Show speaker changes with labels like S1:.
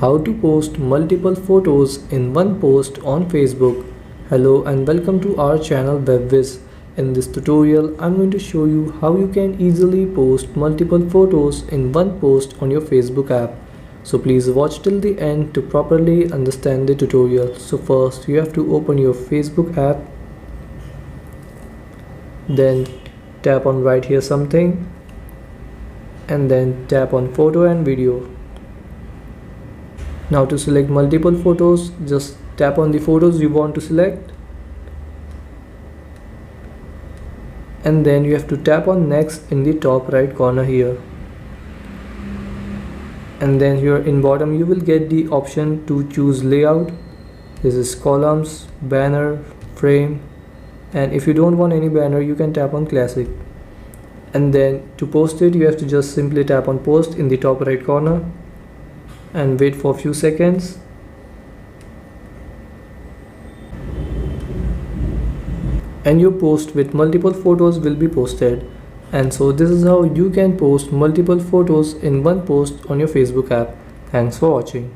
S1: How to post multiple photos in one post on Facebook. Hello and welcome to our channel Whizz. In this tutorial, I'm going to show you how you can easily post multiple photos in one post on your Facebook app. So please watch till the end to properly understand the tutorial. So first you have to open your Facebook app. Then tap on right here something. And then tap on photo and video. Now to select multiple photos, just tap on the photos you want to select. And then you have to tap on next in the top right corner here. And then here in bottom you will get the option to choose layout. This is columns, banner, frame. And if you don't want any banner, you can tap on classic. And then to post it, you have to just simply tap on post in the top right corner and wait for a few seconds. And your post with multiple photos will be posted. And so this is how you can post multiple photos in one post on your Facebook app. Thanks for watching.